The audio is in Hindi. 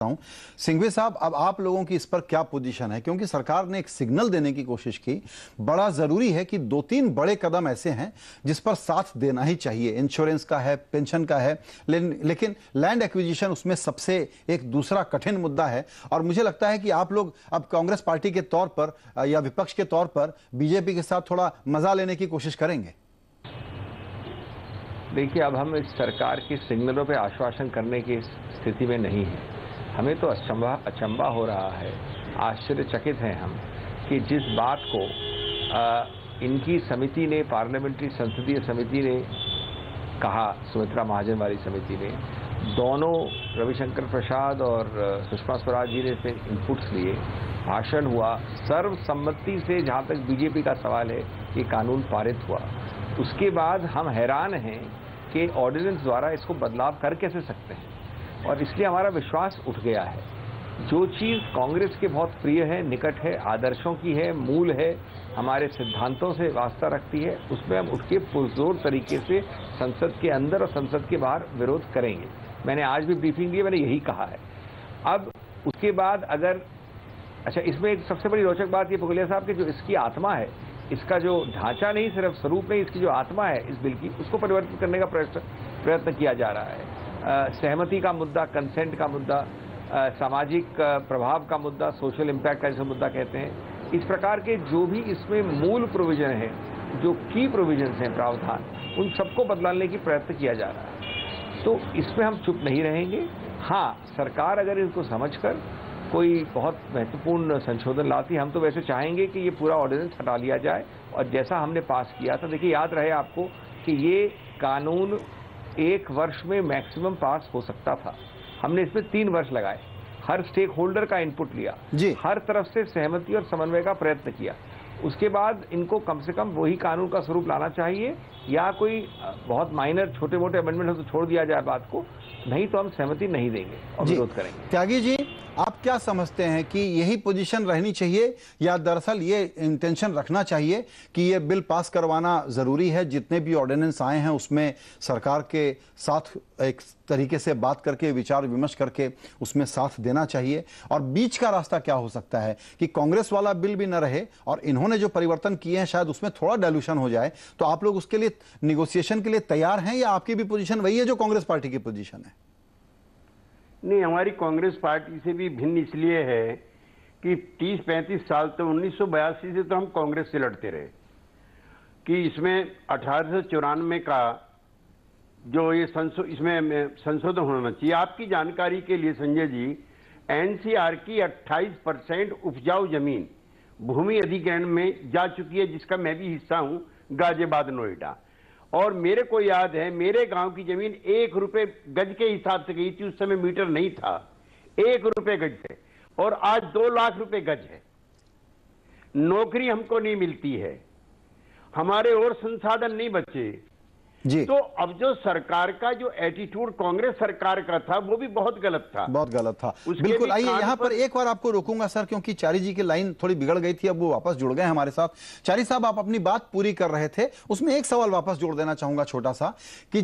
हूं सिंघवी साहब, अब आप लोगों की इस पर क्या पोजीशन है? क्योंकि सरकार ने एक सिग्नल देने की कोशिश की। बड़ा जरूरी है कि दो तीन बड़े कदम ऐसे हैं जिस पर साथ देना ही चाहिए। इंश्योरेंस का है, पेंशन का है, लेकिन लैंड एक्विजिशन उसमें सबसे एक दूसरा कठिन मुद्दा है। और मुझे लगता है कि आप लोग अब कांग्रेस पार्टी के तौर पर या विपक्ष के तौर पर बीजेपी के साथ थोड़ा मजा लेने की कोशिश करेंगे। देखिए, अब हम इस सरकार के सिग्नलों पे आश्वासन करने की स्थिति में नहीं है। हमें तो अचंभा हो रहा है, आश्चर्यचकित हैं हम कि जिस बात को इनकी समिति ने, पार्लियामेंट्री संसदीय समिति ने कहा, सुमित्रा महाजन वाली समिति ने, दोनों रविशंकर प्रसाद और सुषमा स्वराज जी ने इसमें इनपुट्स लिए, भाषण हुआ, सर्वसम्मति से जहां तक बीजेपी का सवाल है ये कानून पारित हुआ। उसके बाद हम हैरान हैं कि ऑर्डिनेंस द्वारा इसको बदलाव कर कैसे सकते हैं, और इसलिए हमारा विश्वास उठ गया है। जो चीज़ कांग्रेस के बहुत प्रिय है, निकट है, आदर्शों की है, मूल है, हमारे सिद्धांतों से वास्ता रखती है, उसमें हम उठ के पुरजोर तरीके से संसद के अंदर और संसद के बाहर विरोध करेंगे। मैंने आज भी ब्रीफिंग दी, मैंने यही कहा है। अब उसके बाद अगर इसमें एक सबसे बड़ी रोचक बात ये पुगलिया साहब की, जो इसकी आत्मा है, इसका जो ढांचा नहीं, सिर्फ स्वरूप नहीं, इसकी जो आत्मा है इस बिल की, उसको परिवर्तित करने का प्रयत्न किया जा रहा है। सहमति का मुद्दा, कंसेंट का मुद्दा, सामाजिक प्रभाव का मुद्दा, सोशल इम्पैक्ट का जिसे मुद्दा कहते हैं, इस प्रकार के जो भी इसमें मूल प्रोविजन है, जो की प्रोविजंस हैं, प्रावधान, उन सबको बदलने की प्रयत्न किया जा रहा है। तो इसमें हम चुप नहीं रहेंगे। हाँ, सरकार अगर इनको समझकर कोई बहुत महत्वपूर्ण संशोधन लाती, हम तो वैसे चाहेंगे कि ये पूरा ऑर्डिनेंस हटा लिया जाए, और जैसा हमने पास किया था, देखिए याद रहे आपको कि ये कानून 1 वर्ष में मैक्सिमम पास हो सकता था, हमने इसमें 3 वर्ष लगाए, हर स्टेक होल्डर का इनपुट लिया, हर तरफ से सहमति और समन्वय का प्रयत्न किया। उसके बाद इनको कम से कम वही कानून का स्वरूप लाना चाहिए, या कोई बहुत माइनर छोटे मोटे अमेंडमेंट हो तो छोड़ दिया जाए बात को, नहीं तो हम सहमति नहीं देंगे और विरोध करेंगे। त्यागी जी, आप क्या समझते हैं कि यही पोजीशन रहनी चाहिए, या दरअसल ये इंटेंशन रखना चाहिए कि ये बिल पास करवाना जरूरी है, जितने भी ऑर्डिनेंस आए हैं उसमें सरकार के साथ एक तरीके से बात करके, विचार विमर्श करके उसमें साथ देना चाहिए? और बीच का रास्ता क्या हो सकता है कि कांग्रेस वाला बिल भी न रहे और इन्होंने जो परिवर्तन किए हैं शायद उसमें थोड़ा डाइल्यूशन हो जाए, तो आप लोग उसके लिए निगोसिएशन के लिए तैयार हैं, या आपकी भी पोजीशन वही है जो कांग्रेस पार्टी की पोजीशन है? नहीं, हमारी कांग्रेस पार्टी से भी भिन्न इसलिए है कि 30-35 साल तो 1982 से तो हम कांग्रेस से लड़ते रहे कि इसमें 1894 का जो ये इसमें संशोधन होना चाहिए। आपकी जानकारी के लिए संजय जी, एनसीआर की 28% उपजाऊ जमीन भूमि अधिग्रहण में जा चुकी है, जिसका मैं भी हिस्सा हूं, गाजियाबाद, नोएडा। और मेरे को याद है, मेरे गांव की जमीन 1 रुपए गज के हिसाब से गई थी, उस समय मीटर नहीं था, 1 रुपए गज थे, और आज 2 लाख रुपए गज है। नौकरी हमको नहीं मिलती है, हमारे और संसाधन नहीं बचे जी। तो अब जो सरकार का जो एटीट्यूड कांग्रेस सरकार का था, वो भी बहुत गलत था, बहुत गलत था। बिल्कुल। आइए यहाँ पर एक बार आपको रोकूंगा सर, क्योंकि चारी जी की लाइन थोड़ी बिगड़ गई थी, अब वो वापस जुड़ गए हमारे साथ। चारी साहब, आप अपनी बात पूरी कर रहे थे, उसमें एक सवाल वापस जोड़ देना चाहूंगा छोटा सा, कि